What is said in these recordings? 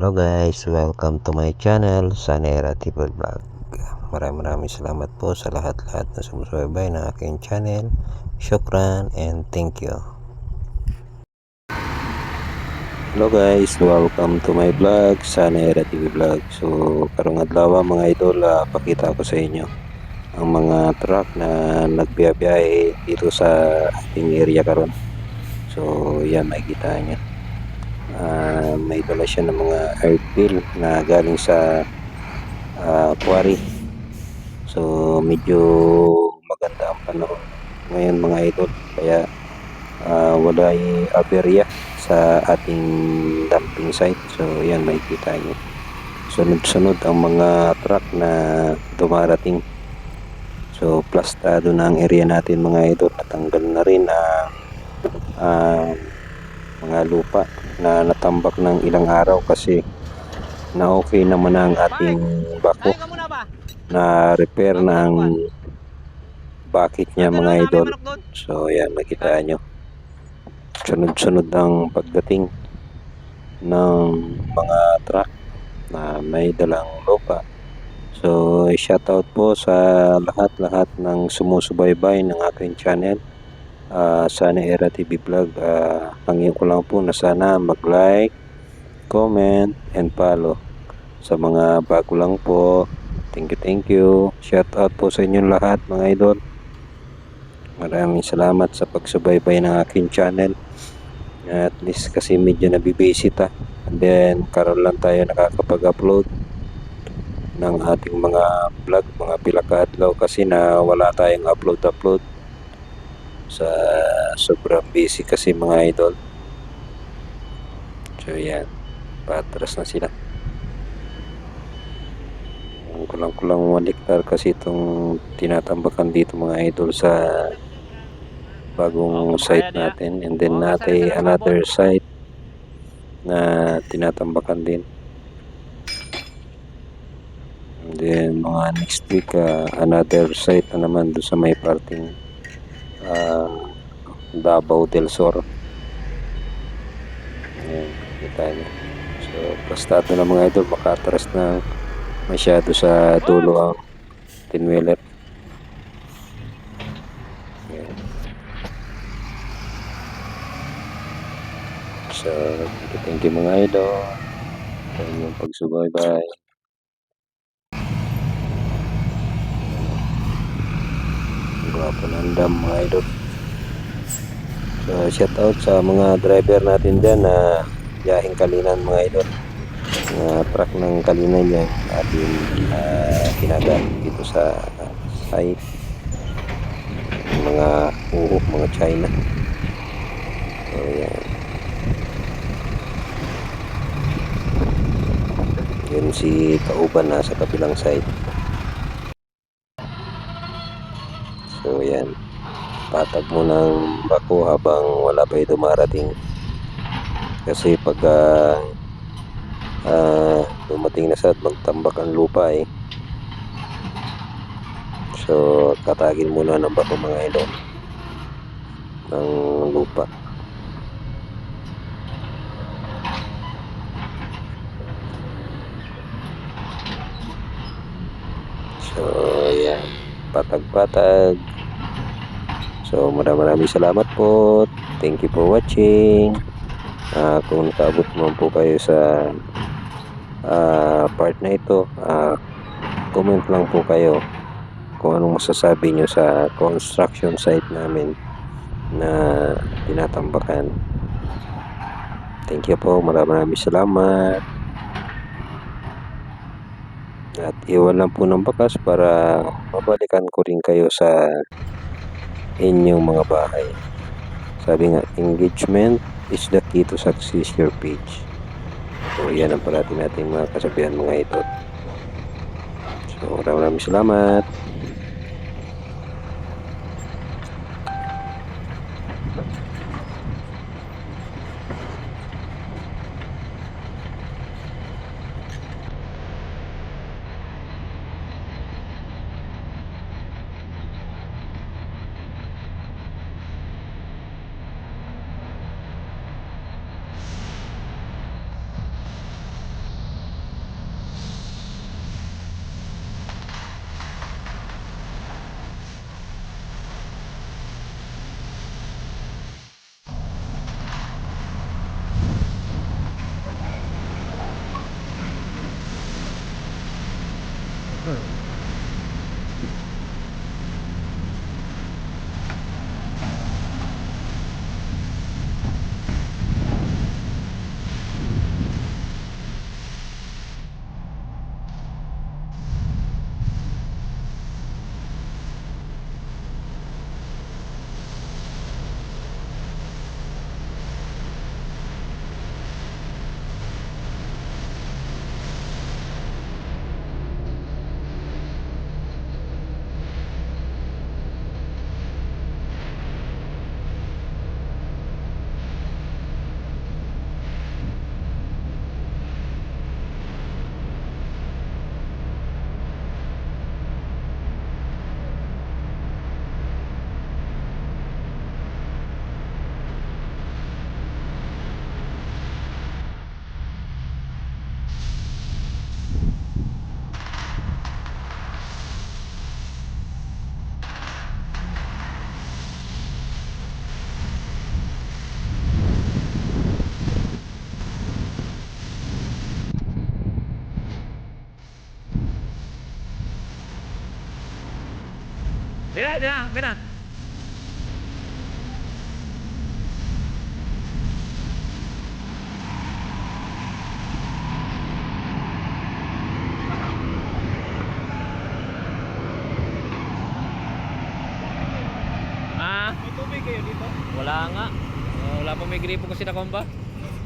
Hello guys, welcome to my channel, Sanera TV Vlog. Maraming salamat po sa lahat-lahat na sumusubaybay ng aking channel. Shukran and thank you. Hello guys, welcome to my vlog, Sanera TV Vlog. So, karong adlaw mga idol, pakita ko sa inyo ang mga truck na nagbiyabiyahe dito sa ating area karon. So, yan makikita nyo. May dala siya ng mga airfill na galing sa quarry. So medyo maganda ang panahon ngayon mga idol, kaya wala yung aberya sa ating dumping site. So yan makikita nyo, sunod-sunod ang mga truck na dumarating. So plastado na ang area natin mga idol, natanggal na rin ang mga lupa na natambak ng ilang araw kasi na okay naman ang ating bako, na repair ng bucket niya mga idol. So yan makita nyo, sunod-sunod ang pagdating ng mga truck na may dalang lupa. So shoutout po sa lahat-lahat ng sumusubaybay ng aking channel, Sanera TV Vlog. Hangin ko lang po na sana mag-like, comment, and follow. Sa mga bago lang po, thank you. Shout out po sa inyong lahat mga idol. Maraming salamat sa pagsubaybay ng aking channel. At least kasi medyo nabibisita. And then karon lang tayo nakakapag-upload ng ating mga vlog, mga pilakadlaw kasi na wala tayong upload sa sobrang busy kasi mga idol. So yan, patras na sila. Kulang-kulang 1 hectare kasi itong tinatambakan dito mga idol sa bagong site natin. And then natin another site na tinatambakan din. And then mga next week another site na naman doon sa may parting Davao del Sur. Ayan, kita nyo. So plastado na mga idol, makatras na masyado sa dulo ang tinwheeler. So thank you mga idol sa inyong pagsubaybay. Gwapo ng dam mga idol. So shout out sa mga driver natin dyan na biyaheng Kalinan mga idol. Mga truck ng Kalinan yan ating ginagamit dito sa site. Mga mga China. So yan. Yan si Kauban na sa kabilang side. So yan, patag mo ng bako habang wala pa ito dumarating. Kasi pag dumating na sa magtambak ang lupa so tatagin muna ng bako mga idol ng lupa. So yan, patag-patag. So maraming salamat po. Thank you for watching. Kung nakaabot naman po kayo sa part na ito, comment lang po kayo kung anong masasabi nyo sa construction site namin na tinatambakan. Thank you po, maraming salamat. At iwan lang po ng bakas para mabalikan ko rin kayo sa inyong mga bahay. Sabi nga, engagement is the key to success your page. So yan ang parati natin mga kasabihan mga ito. So maraming salamat. Di na, Bina. Ah, May tubig kayo dito? wala nga. Wala pa may gripo kasi na komba.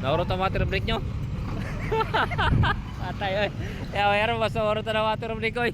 Naurot ang water break nyo. Patay, oy. Kaya mayroon mas naurot ang water break, oy.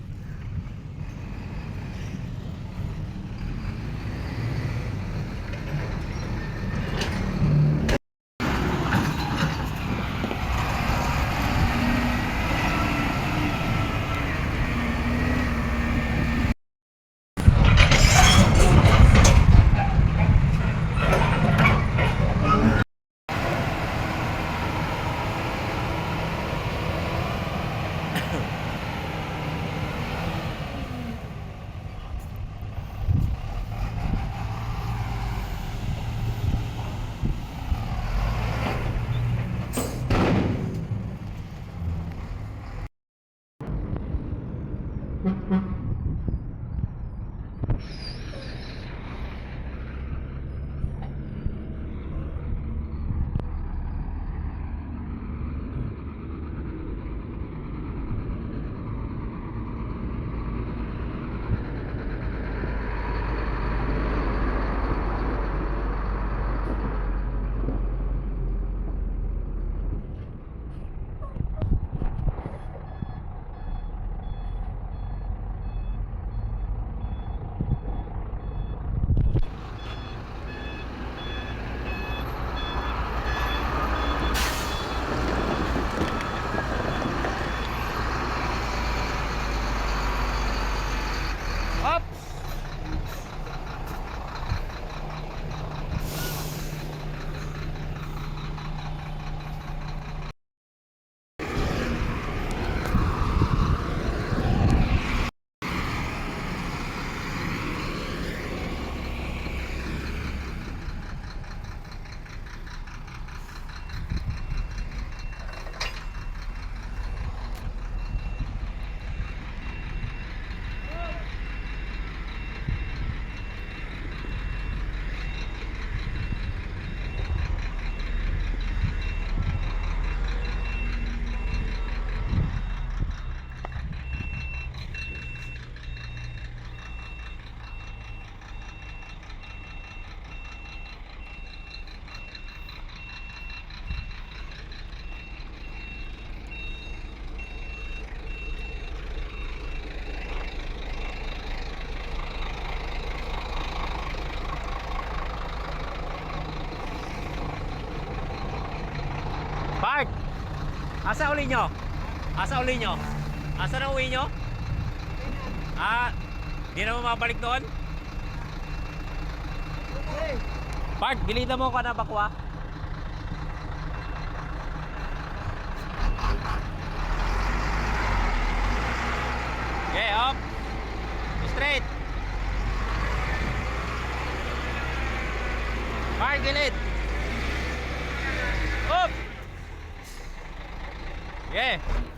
Up! Park! Asa uli nyo? Asa uli nyo? Asa na uwi nyo? Ah, di na mo mabalik doon? Park, gilida mo ka na bakwa. Okay, up. Straight. Park, gilid. Up. Yeah.